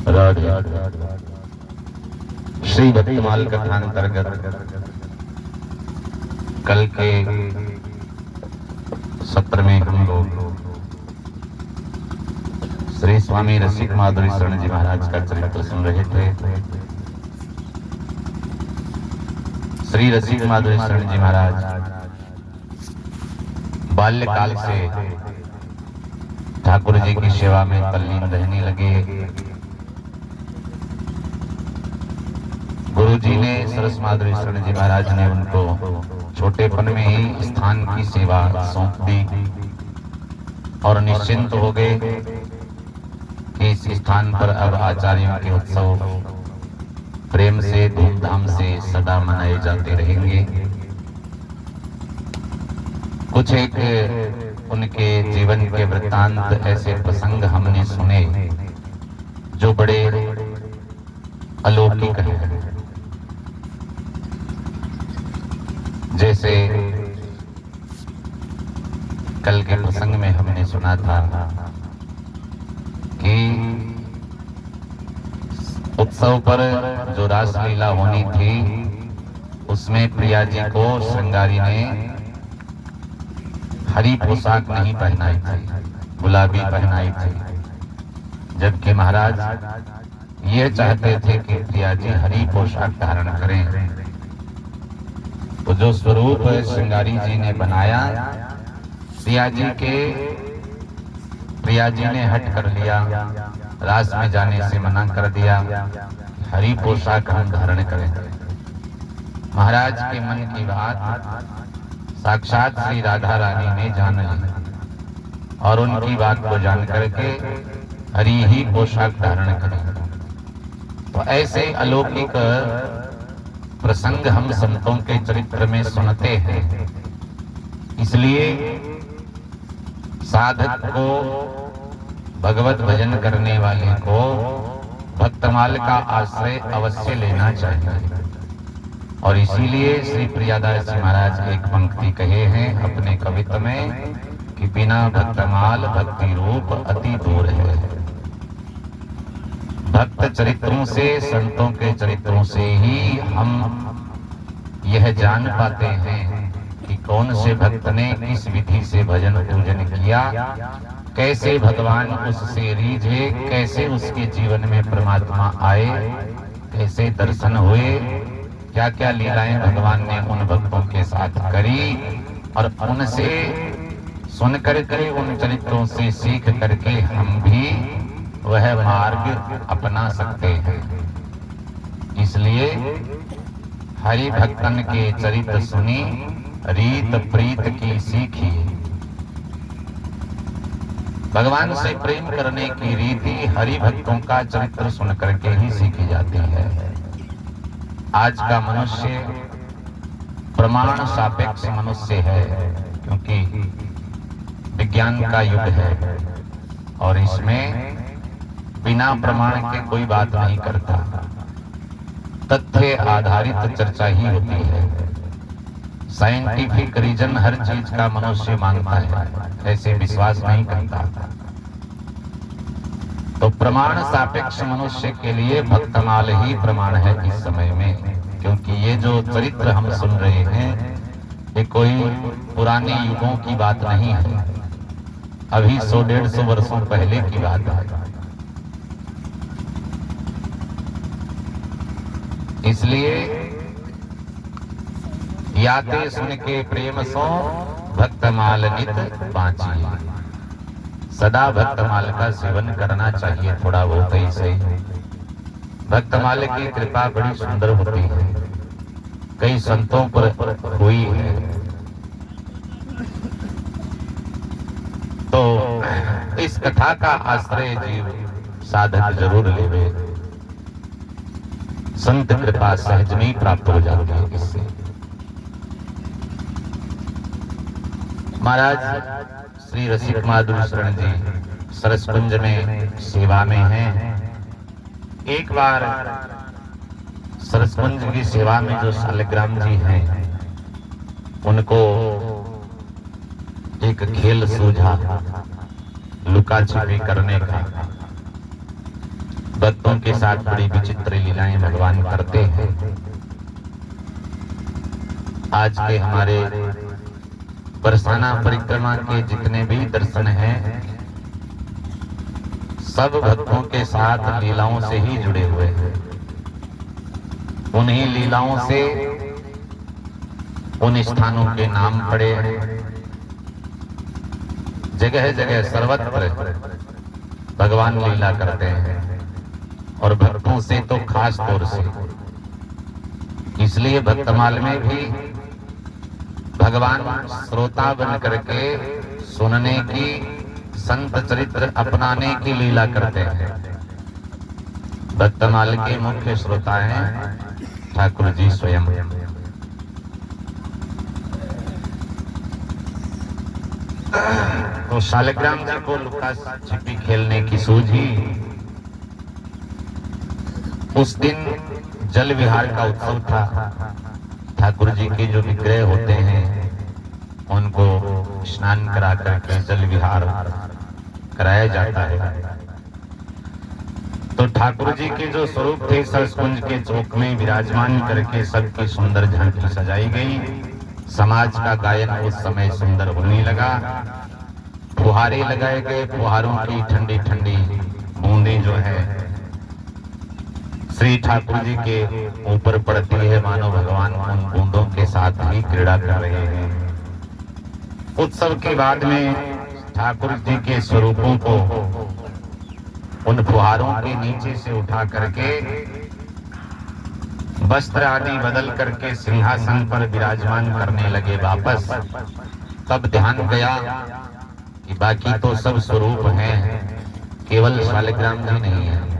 राधे श्री भक्तमाल कथांतर्गत कल के सत्र में हम लोग श्री स्वामी रसिक माधुरी शरण जी महाराज का चरित्र सुन रहे थे। श्री रसिक माधुरी शरण जी महाराज बाल्यकाल से ठाकुर जी की सेवा में तल्लीन रहने लगे। गुरु जी ने सरस माधुरी शरण जी महाराज ने उनको छोटेपन में ही स्थान की सेवा सौंप दी और निश्चिंत हो गए कि इस स्थान पर अब आचार्यों के उत्सव प्रेम से धूमधाम से सदा मनाए जाते रहेंगे। कुछ एक उनके जीवन के वृत्तांत ऐसे प्रसंग हमने सुने जो बड़े अलौकिक हैं। जैसे कल के प्रसंग में हमने सुना था कि उत्सव पर जो रासलीला होनी थी उसमें प्रिया जी को श्रृंगारी ने हरी पोशाक नहीं पहनाई थी, गुलाबी पहनाई थी, जबकि महाराज ये चाहते थे कि प्रिया जी हरी पोशाक धारण करें। तो जो स्वरूप श्रृंगारी जी ने बनाया प्रिया जी ने हट कर लिया, रास में जाने से मना कर दिया, हरी पोशाक हम धारण करें। महाराज के मन की बात साक्षात श्री राधा रानी ने जान ली और उनकी बात को जान करके हरी ही पोशाक धारण करें। तो ऐसे अलौकिक प्रसंग हम संतों के चरित्र में सुनते हैं। इसलिए साधक को, भगवत भजन करने वाले को भक्तमाल का आश्रय अवश्य लेना चाहिए। और इसीलिए श्री प्रियादास जी महाराज एक पंक्ति कहे हैं अपने कवित्व में कि बिना भक्तमाल भक्ति रूप अति दूर है। भक्त चरित्रों से, संतों के चरित्रों से ही हम यह जान पाते हैं कि कौन से भक्त ने किस विधि से भजन पूजन किया, कैसे भगवान उससे रीझे, कैसे उसके जीवन में परमात्मा आए, कैसे दर्शन हुए, क्या क्या लीलाएं भगवान ने उन भक्तों के साथ करी और उनसे सुन करके, उन चरित्रों से सीख करके हम भी वह मार्ग अपना सकते हैं। इसलिए हरि भक्तन के चरित्र सुनी, रीत प्रीत की सीखी। भगवान से प्रेम करने की रीति हरि भक्तों का चरित्र सुन करके ही सीखी जाती है। आज का मनुष्य प्रमाण सापेक्ष मनुष्य है, क्योंकि विज्ञान का युग है और इसमें बिना प्रमाण के कोई बात नहीं करता। तथ्य आधारित चर्चा ही होती है। साइंटिफिक रीजन हर चीज का मनुष्य मांगता है, ऐसे विश्वास नहीं करता। तो प्रमाण सापेक्ष मनुष्य के लिए भक्तमाल ही प्रमाण है इस समय में, क्योंकि ये जो चरित्र हम सुन रहे हैं ये कोई पुराने युगों की बात नहीं है, अभी 100-150 वर्षों पहले की बात है। इसलिए याते सुन के प्रेम सो भक्तमाल नित बाँची। सदा भक्तमाल का सेवन करना चाहिए, थोड़ा बहुत ही सही। भक्तमाल की कृपा बड़ी सुंदर होती है, कई संतों पर हुई है। तो इस कथा का आश्रय जीव साधक जरूर लेवे, संत कृपा सहज में प्राप्त हो जाती है। इससे महाराज श्री रसिक माधुरी शरण जी सरसकुंज में सेवा में हैं। एक बार सरसकुंज की सेवा में जो शालिग्राम जी हैं उनको एक खेल सूझा लुका छिपी करने का। भक्तों के साथ बड़ी विचित्र लीलाएं भगवान करते हैं। आज के हमारे बरसाना परिक्रमा के जितने भी दर्शन हैं, सब भक्तों के साथ लीलाओं से ही जुड़े हुए हैं। उन्हीं लीलाओं से उन स्थानों के नाम पड़े। जगह जगह सर्वत्र भगवान लीला करते हैं, और भक्तों से तो खास तौर से। इसलिए भक्तमाल में भी भगवान श्रोता बन करके सुनने की, संत चरित्र अपनाने की लीला करते हैं। भक्तमाल के मुख्य श्रोता हैं ठाकुर जी स्वयं। तो शालिग्राम जी को लुका छिपी खेलने की सूझी। उस दिन जल विहार का उत्सव था। ठाकुर जी के जो विग्रह होते हैं उनको स्नान करा करके जल विहार कराया जाता है। तो ठाकुर जी के जो स्वरूप थे सरसकुंज के चौक में विराजमान करके सबकी सुंदर झांकी सजाई गई। समाज का गायन उस समय सुंदर होने लगा। फुहारे लगाए गए, फुहारों की ठंडी ठंडी बूंदें जो है श्री ठाकुर जी के ऊपर पड़ती है, मानो भगवान उन बूंदों के साथ ही क्रीड़ा कर रहे हैं। उत्सव के बाद में ठाकुर जी के स्वरूपों को उन फुहारों के नीचे से उठा करके वस्त्र आदि बदल करके सिंहासन पर विराजमान करने लगे वापस। तब ध्यान गया कि बाकी तो सब स्वरूप हैं, केवल शालिग्राम जी नहीं है।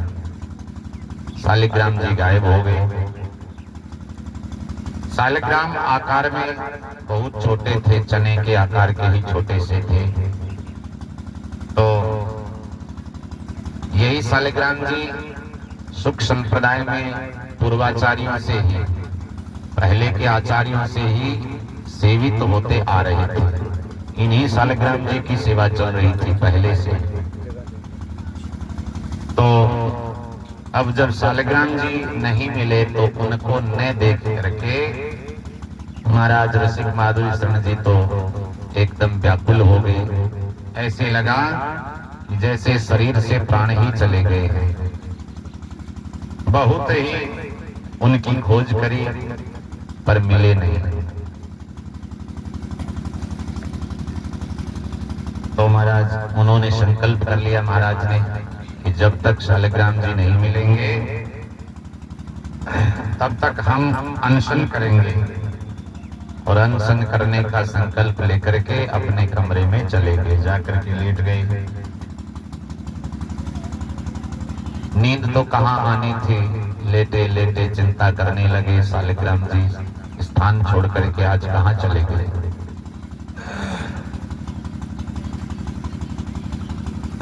शालिग्राम जी गायब हो गए। शालिग्राम आकार में बहुत छोटे थे, चने के आकार के ही छोटे से थे। तो यही शालिग्राम जी सुख संप्रदाय में पूर्वाचार्यों से ही, पहले के आचार्यों से ही सेवित होते आ रहे थे। इन्हीं शालिग्राम जी की सेवा चल रही थी पहले से। तो अब जब शालिग्राम जी नहीं मिले तो उनको न देख करके महाराज रसिक माधुरी शरण जी तो एकदम व्याकुल हो गए। ऐसे लगा जैसे शरीर से प्राण ही चले गए हैं। बहुत ही उनकी खोज करी पर मिले नहीं। तो महाराज उन्होंने संकल्प कर लिया, महाराज ने, कि जब तक शालिग्राम जी नहीं मिलेंगे तब तक हम अनशन करेंगे। और अनशन करने का संकल्प लेकर के अपने कमरे में चले गए, जाकर के लेट गए। नींद तो कहाँ आनी थी, लेटे लेटे चिंता करने लगे शालिग्राम जी स्थान छोड़ करके आज कहाँ चले गए।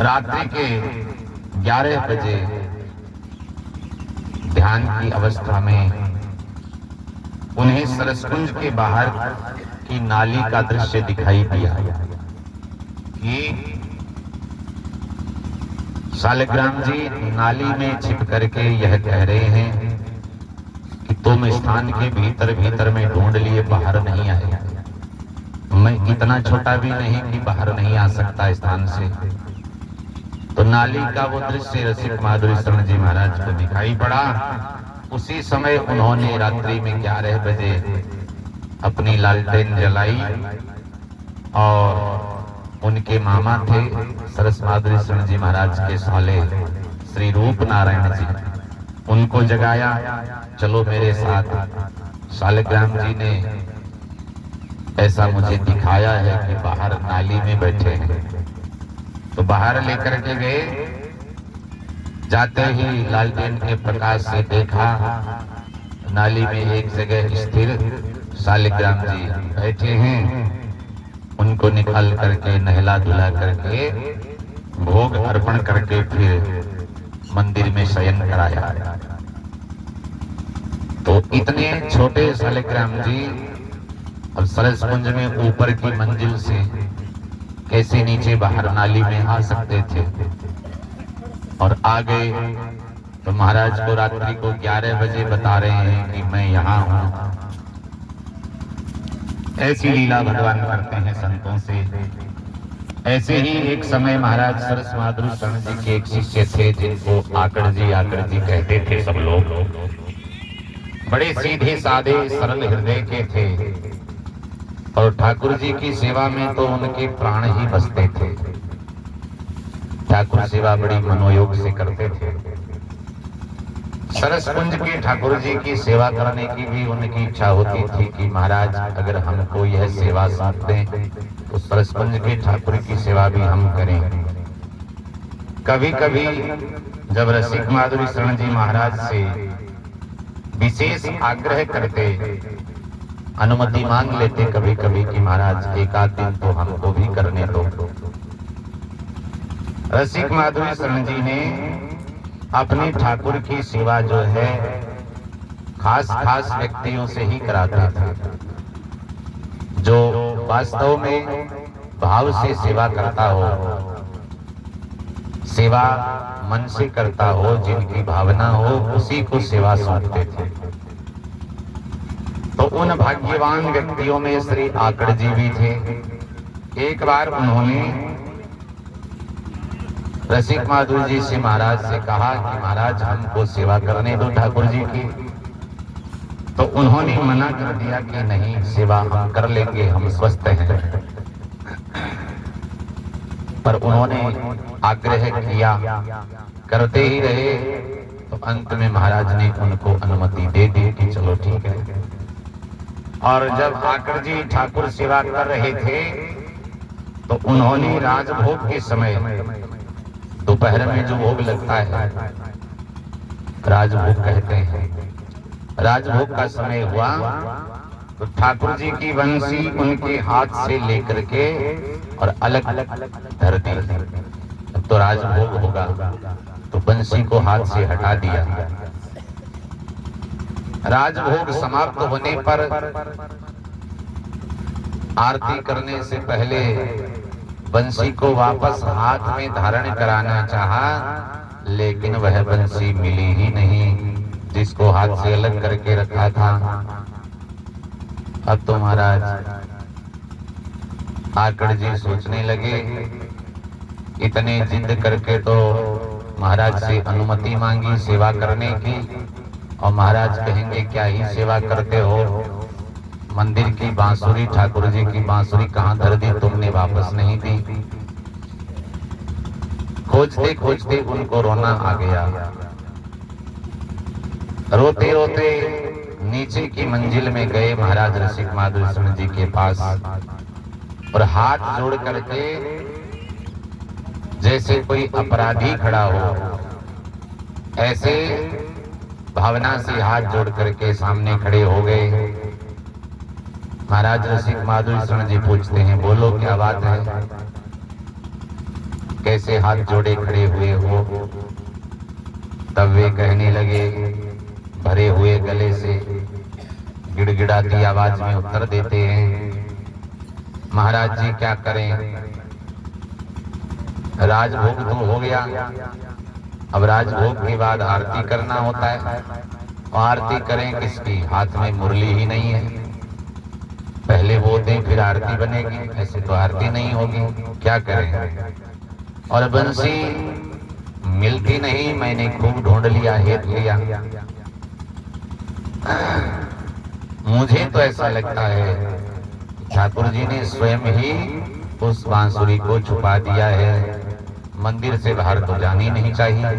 रात्रि के 11 बजे ध्यान की अवस्था में उन्हें सरसकुंज के बाहर की नाली का दृश्य दिखाई दिया कि शालिग्राम जी नाली में छिप करके यह कह रहे हैं कि तुम स्थान के भीतर भीतर में ढूंढ लिए, बाहर नहीं आए। मैं इतना छोटा भी नहीं कि बाहर नहीं आ सकता स्थान से। तो नाली का वो दृश्य रसिक माधुरी शरण जी महाराज को दिखाई पड़ा। उसी समय उन्होंने रात्रि में 11 बजे अपनी लालटेन जलाई और उनके मामा थे सरस माधुरी शरण जी महाराज के साले श्री रूप नारायण जी, उनको जगाया, चलो मेरे साथ। शालिग्राम जी ने ऐसा मुझे दिखाया है कि बाहर नाली में बैठे हैं। तो बाहर लेकर के गए। जाते ही लालटेन के प्रकाश से देखा नाली में एक जगह स्थिर शालिग्राम जी बैठे हैं। उनको निकाल करके नहला धुला करके भोग अर्पण करके फिर मंदिर में शयन कराया। तो इतने छोटे शालिग्राम जी अब सरसकुंज में ऊपर की मंजिल से कैसे नीचे बाहर नाली में आ सकते थे। और आ गए तो महाराज को रात्रि को 11 बजे बता रहे हैं कि मैं यहाँ हूँ। ऐसी लीला भगवान करते हैं संतों से। ऐसे ही एक समय महाराज सरस माधुरी शरण जी के एक शिष्य थे जिनको आकड़ जी कहते थे सब लोग। बड़े सीधे साधे सरल हृदय के थे और ठाकुर जी की सेवा में तो उनके प्राण ही बसते थे। ठाकुर सेवा बड़ी मनोयोग से करते थे। सरस कुंज के ठाकुर जी की सेवा करने की भी उनकी इच्छा होती थी कि महाराज अगर हमको यह सेवा सौंप दें तो सरस कुंज के ठाकुर की सेवा भी हम करें। कभी कभी जब रसिक माधुरी शरण जी महाराज से विशेष आग्रह करते, अनुमति मांग लेते कभी कभी कि महाराज एक आध दिन तो हमको भी करने दो। रसिक माधुरी शरण जी ने अपने ठाकुर की सेवा जो है खास व्यक्तियों से ही कराते थे, जो वास्तव में भाव से सेवा करता हो, सेवा मन से करता हो, जिनकी भावना हो उसी को सेवा सौंपते थे। तो उन भाग्यवान व्यक्तियों में श्री आकड़ जी भी थे। एक बार उन्होंने रसिक माधुरी जी से महाराज से कहा कि महाराज हमको सेवा करने दो ठाकुर जी की। तो उन्होंने मना कर दिया कि नहीं, सेवा हम कर लेंगे, हम स्वस्थ हैं। पर उन्होंने आग्रह किया, करते ही रहे। तो अंत में महाराज ने उनको अनुमति दे दी कि चलो ठीक है। और जब आकड़ जी ठाकुर सेवा कर रहे थे तो उन्होंने राजभोग के समय, दोपहर में जो भोग लगता है राजभोग कहते हैं, राजभोग का समय हुआ तो ठाकुर जी की बंसी उनके हाथ से लेकर के और अलग धर दी। अब तो राजभोग होगा तो बंसी को हाथ से हटा दिया। राजभोग समाप्त होने पर आरती करने से पहले बंसी को वापस हाथ में धारण कराना चाहा, लेकिन वह बंसी मिली ही नहीं जिसको हाथ से अलग करके रखा था। अब तो महाराज आकड़ जी सोचने लगे, इतने जिद करके तो महाराज से अनुमति मांगी सेवा करने की, और महाराज कहेंगे क्या ही सेवा करते हो, मंदिर की बांसुरी, ठाकुर जी की बांसुरी कहाँ धर दी तुमने, वापस नहीं दी। खोजते खोजते उनको रोना आ गया। रोते रोते नीचे की मंजिल में गए महाराज रसिक माधुरी शरण जी के पास और हाथ जोड़ करके जैसे कोई अपराधी खड़ा हो ऐसे भावना से हाथ जोड़ करके सामने खड़े हो गए। महाराज रसिक माधुरी शरण जी पूछते हैं, बोलो क्या बात है, कैसे हाथ जोड़े खड़े हुए हो। तब वे कहने लगे भरे हुए गले से गिड़गिड़ाती आवाज में उत्तर देते हैं, महाराज जी क्या करें, राजभोग तो हो गया, अब राजभोग के बाद आरती करना होता है, और आरती करें किसकी, हाथ में मुरली ही नहीं है, पहले वो दें फिर आरती बनेगी, ऐसे तो आरती नहीं होगी, क्या करें। और बंसी मिलती नहीं, मैंने खूब ढूंढ लिया, हेत लिया, मुझे तो ऐसा लगता है ठाकुर जी ने स्वयं ही उस बांसुरी को छुपा दिया है, मंदिर से बाहर तो जानी नहीं चाहिए।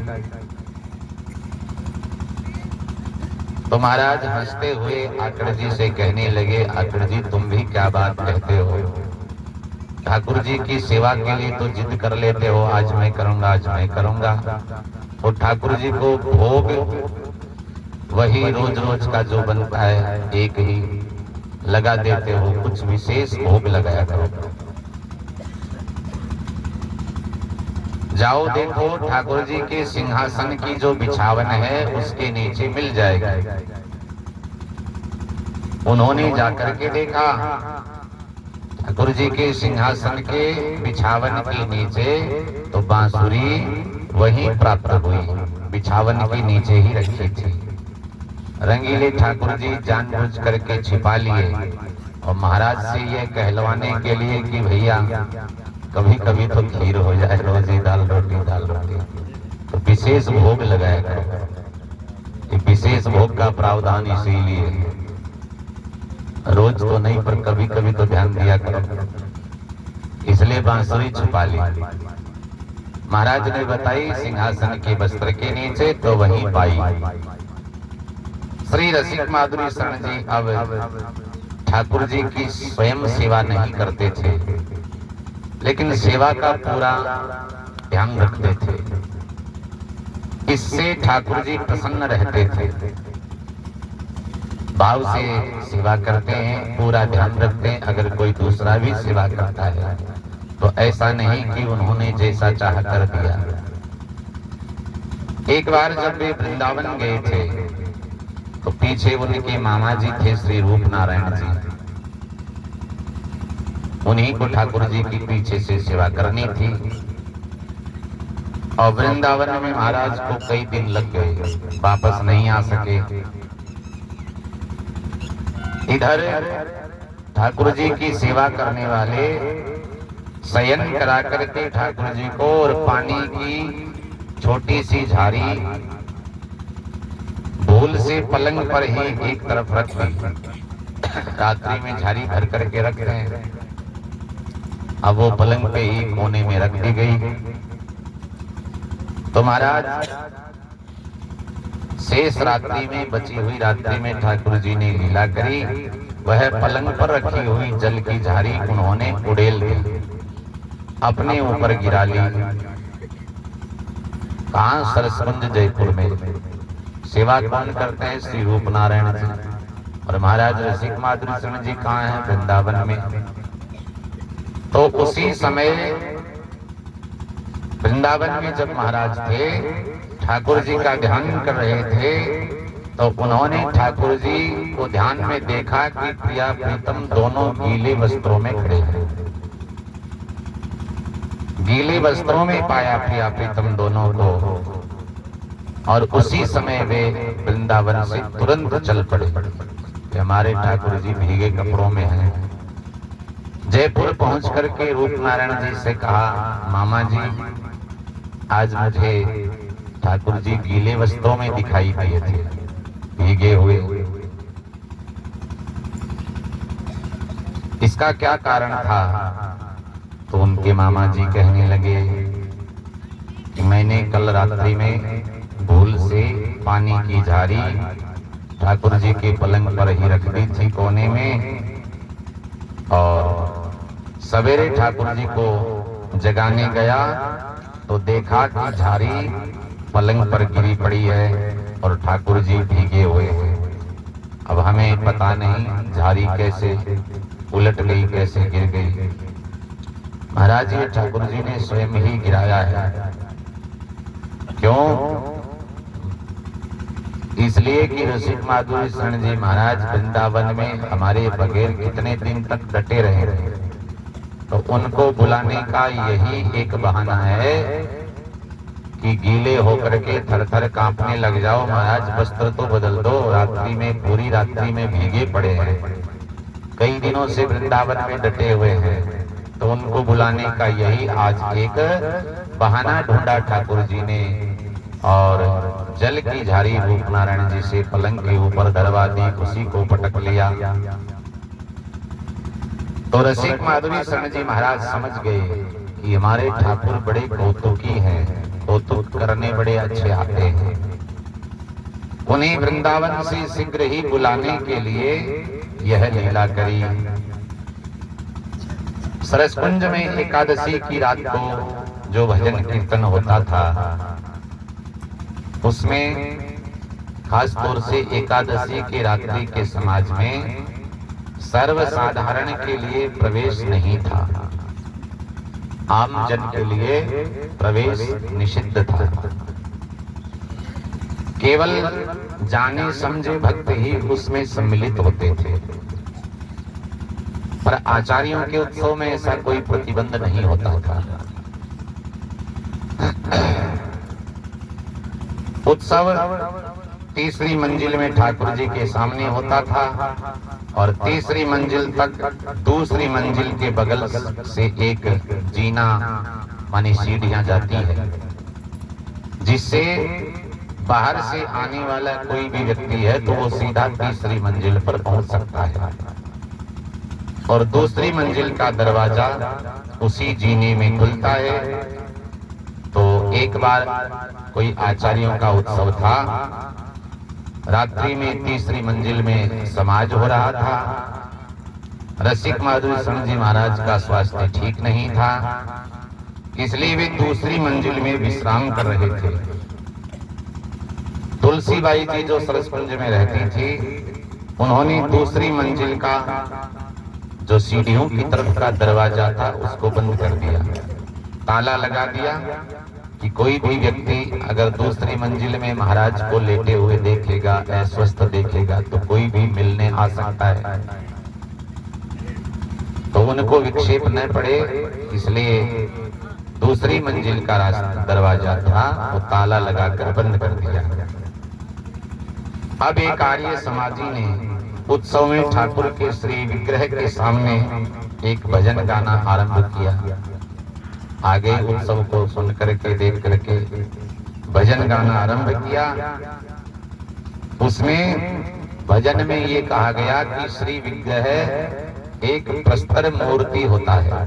तो महाराज हंसते हुए आकड़ जी से कहने लगे, आकड़ जी तुम भी क्या बात कहते हो, ठाकुर जी की सेवा के लिए तो जिद कर लेते हो, आज मैं करूंगा, आज मैं करूंगा, और ठाकुर जी को भोग वही रोज रोज का जो बनता है एक ही लगा देते हो, कुछ विशेष भोग लगाया करो। जाओ देखो ठाकुर जी के सिंहासन की जो बिछावन है उसके नीचे मिल जाएगी। उन्होंने जाकर के देखा, ठाकुर जी के सिंहासन के बिछावन के नीचे तो बांसुरी वहीं प्राप्त हुई। बिछावन के नीचे ही रखी थी। रंगीले ठाकुर जी जानबूझ करके छिपा लिए और महाराज से यह कहलवाने के लिए कि भैया कभी कभी तो खीर हो जाए, रोज ही दाल रोटी तो विशेष भोग लगाया करो। विशेष भोग का प्रावधान इसीलिए, रोज तो नहीं पर कभी कभी तो ध्यान दिया करो, इसलिए बांसुरी छुपा ली। महाराज ने बताई सिंहासन के वस्त्र के नीचे, तो वहीं पाई। श्री रसिक माधुरी शरण जी अब ठाकुर जी की स्वयं सेवा नहीं करते थे, लेकिन सेवा का पूरा ध्यान रखते थे। इससे ठाकुर जी प्रसन्न रहते थे। भाव से सेवा करते हैं, पूरा ध्यान रखते हैं। अगर कोई दूसरा भी सेवा करता है तो ऐसा नहीं कि उन्होंने जैसा चाह कर दिया। एक बार जब वे वृंदावन गए थे तो पीछे उनके मामा जी थे श्री रूप नारायण जी, उन्हीं को ठाकुर जी की पीछे से सेवा करनी थी। और वृंदावन में महाराज को कई दिन लग गए, वापस नहीं आ सके। इधर ठाकुर जी की सेवा करने वाले शयन करा करके ठाकुर जी को और पानी की छोटी सी झारी भूल से पलंग पर ही एक तरफ रख दी। रात्रि में झारी भर करके रख रहे हैं, अब वो पलंग पे ही कोने में रख दी गई। तो महाराज शेष रात्रि में, बची हुई रात्रि में ठाकुर जी ने लीला करी। वह पलंग पर रखी हुई जल की झारी उन्होंने उड़ेल दी, अपने ऊपर गिरा ली। कहां? सरसकुंज जयपुर में। सेवा कौन करते हैं? श्री रूप नारायण जी। और महाराज रसिक माधुरी शरण जी कहाँ हैं? वृंदावन में। तो उसी समय वृंदावन में जब महाराज थे, ठाकुर जी का ध्यान कर रहे थे, तो उन्होंने ठाकुर जी को ध्यान में देखा कि प्रिया प्रीतम दोनों गीले वस्त्रों में खड़े हैं। गीले वस्त्रों में पाया प्रिया प्रीतम दोनों को। और उसी समय वे वृंदावन से तुरंत चल पड़े। हमारे ठाकुर जी भीगे कपड़ों में हैं। जयपुर पहुंच करके रूप नारायण जी से कहा, मामा जी आज मुझे ठाकुर जी गीले वस्त्रों में दिखाई दिए थे, भीगे हुए। इसका क्या कारण था? तो उनके मामा जी कहने लगे कि मैंने कल रात्रि में भूल से पानी की झारी ठाकुर जी के पलंग पर ही रख दी थी कोने में, और सवेरे ठाकुर जी को जगाने गया तो देखा कि झारी पलंग पर गिरी पड़ी है और ठाकुर जी भीगे हुए हैं। अब हमें पता नहीं झारी कैसे उलट गई, कैसे गिर गई। महाराज जी ठाकुर जी ने स्वयं ही गिराया है। क्यों? इसलिए कि रसिक माधुरी शरण जी महाराज वृंदावन में हमारे बगैर कितने दिन तक डटे रहे थे। तो उनको बुलाने का यही एक बहाना है कि गीले होकर के थर थर कांपने लग जाओ, महाराज वस्त्र तो बदल दो, रात्रि में पूरी रात्रि में भीगे पड़े हैं, कई दिनों से वृंदावन में डटे हुए हैं। तो उनको बुलाने का यही आज एक बहाना ढूंढा ठाकुर जी ने, और जल की झारी रूप नारायण जी से पलंग के ऊपर धरवा दी, उसी को पटक लिया। तो रसिक माधुरी शरण जी महाराज समझ गए कि हमारे ठाकुर बड़े कौतुकी हैं, कौतुक करने बड़े अच्छे आते हैं। उन्हें वृंदावन से शीघ्र ही बुलाने के लिए यह लीला करी। सरसकुंज में एकादशी की रात को जो भजन कीर्तन होता था, उसमें खास तौर से एकादशी के रात्रि के समाज में सर्वसाधारण के लिए प्रवेश नहीं था, आम जन के लिए प्रवेश निषिद्ध था। केवल जाने समझे भक्त ही उसमें सम्मिलित होते थे, पर आचार्यों के उत्सव में ऐसा कोई प्रतिबंध नहीं होता था। उत्सव तीसरी मंजिल में ठाकुर जी के सामने होता था और तीसरी मंजिल तक दूसरी मंजिल के बगल से एक जीना मानी सीढ़ियां जाती है, जिससे बाहर से आने वाला कोई भी व्यक्ति है तो वो सीधा तीसरी मंजिल पर पहुंच सकता है। और दूसरी मंजिल का दरवाजा उसी जीने में खुलता है। तो एक बार कोई आचार्यों का उत्सव था, रात्रि में तीसरी मंजिल में समाज हो रहा था। रसिक माधुरी शरण जी महाराज का स्वास्थ्य ठीक नहीं था, इसलिए वे दूसरी मंजिल में विश्राम कर रहे थे। तुलसीबाई जी जो सरसकुंज में रहती थी, उन्होंने दूसरी मंजिल का जो सीढ़ियों की तरफ का दरवाजा था उसको बंद कर दिया, ताला लगा दिया कि कोई भी व्यक्ति अगर दूसरी मंजिल में महाराज को लेटे हुए देखेगा, अस्वस्थ देखेगा तो कोई भी मिलने आ सकता है, तो उनको विक्षेप न पड़े, इसलिए दूसरी मंजिल का रास्ता दरवाजा था वो ताला लगाकर बंद कर दिया। अब एक आर्य समाजी ने उत्सव में ठाकुर के श्री विग्रह के सामने एक भजन गाना आरंभ किया। आगे उत्सव को सुन करके देख करके भजन गाना आरंभ किया। उसमें भजन में ये कहा गया कि श्री विग्रह एक प्रस्तर मूर्ति होता है,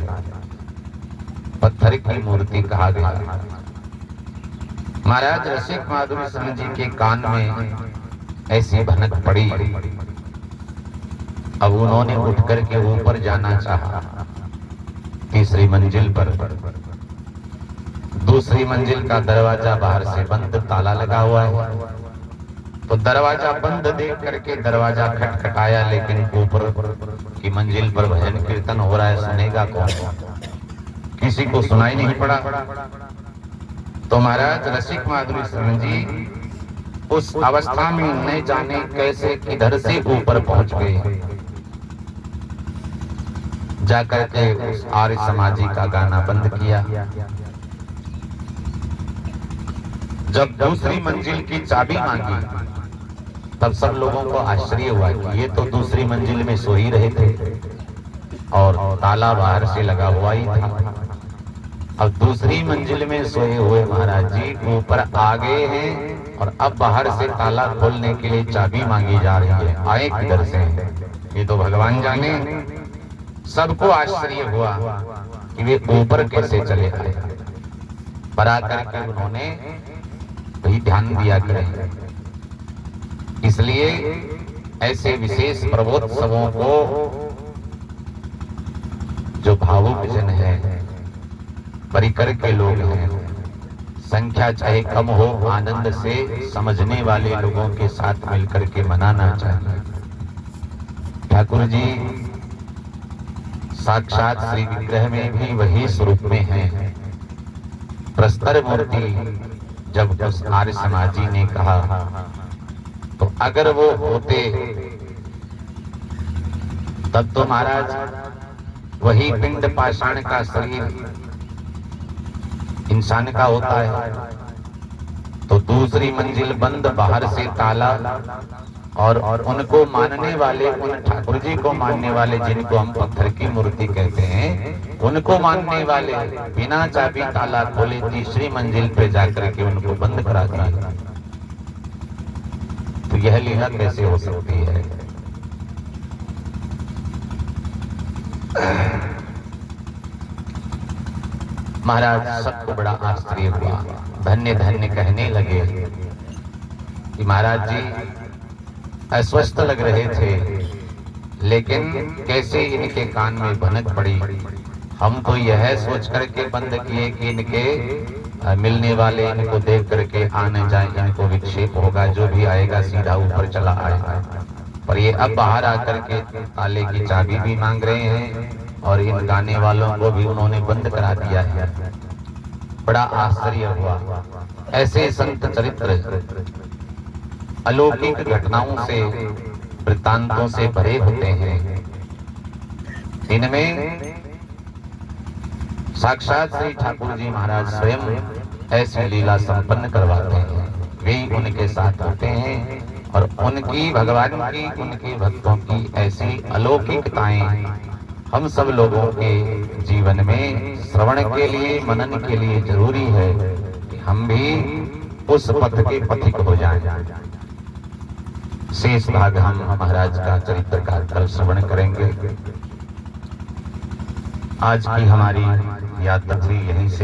पत्थर की मूर्ति कहा गया। महाराज रसिक माधुरी शरण जी के कान में ऐसी भनक पड़ी। अब उन्होंने उठ करके ऊपर जाना चाहा तीसरी मंजिल पर। दूसरी मंजिल का दरवाजा बाहर से बंद, ताला लगा हुआ है। तो दरवाजा बंद देख करके दरवाजा खटखटाया, लेकिन ऊपर की मंजिल पर भजन कीर्तन हो रहा है, सुनेगा कौन? किसी को सुनाई नहीं पड़ा। तो महाराज रसिक माधुरी शरण जी उस अवस्था में न जाने कैसे किधर से ऊपर पहुंच गए। जाकर के उस आर्य समाजी का गाना बंद किया। जब दूसरी मंजिल की चाबी मांगी तब सब लोगों को आश्चर्य हुआ कि ये तो दूसरी मंजिल में सो ही रहे थे और ताला बाहर से लगा हुआ ही था। अब दूसरी मंजिल में सोए हुए महाराज जी ऊपर आ गए हैं और अब बाहर से ताला खोलने के लिए चाबी मांगी जा रही है। आए किधर से? ये तो भगवान जाने। सबको आश्चर्य हुआ कि वे ऊपर कैसे चले आए। पर आकर के उन्होंने वही ध्यान दिया करें। इसलिए ऐसे विशेष पर्वोत्सवों को जो भावुक जन है, परिकर के लोग हैं, संख्या चाहे कम हो, आनंद से समझने वाले लोगों के साथ मिलकर के मनाना चाहिए। ठाकुर जी साक्षात श्री विग्रह में भी वही स्वरूप में है। प्रस्तर मूर्ति जब उस आर्य समाजी ने कहा तो अगर वो होते तब तो महाराज वही पिंड पाषाण का शरीर इंसान का होता है। तो दूसरी मंजिल बंद, बाहर से ताला, और उनको मानने वाले, उन ठाकुर जी को मानने वाले जिनको हम पत्थर की मूर्ति कहते हैं, उनको मानने वाले बिना चाबी ताला खोले तीसरी मंजिल पे जाकर के उनको बंद करा दिया। तो यह लीला कैसे हो सकती है? महाराज सबको बड़ा आश्चर्य हुआ, धन्य धन्य कहने लगे कि महाराज जी अस्वस्थ लग रहे थे, लेकिन कैसे इनके कान में भनक पड़ी। हम तो यह सोच करके बंद किए कि इनके मिलने वाले इनको देख करके आने जाए, इनको विक्षेप होगा, जो भी आएगा सीधा ऊपर चला आएगा। पर ये अब बाहर आकर के ताले की चाबी भी मांग रहे हैं और इन गाने वालों को भी उन्होंने बंद करा दिया है। बड़ा आश्चर्य हुआ। ऐसे संत चरित्र अलौकिक घटनाओं से, वृत्तांतों से भरे होते हैं। इनमें साक्षात श्री ठाकुर जी महाराज स्वयं ऐसी लीला संपन्न करवाते हैं वे उनके साथ होते हैं और उनकी भगवान की उनके भक्तों की ऐसी अलौकिकताएं हम सब लोगों के जीवन में श्रवण के लिए मनन के लिए जरूरी है कि हम भी उस पथ के पथिक हो जाएं। शेष भाग हम महाराज का चरित्र का कल श्रवण करेंगे। आज की हमारी यात्रा यहीं से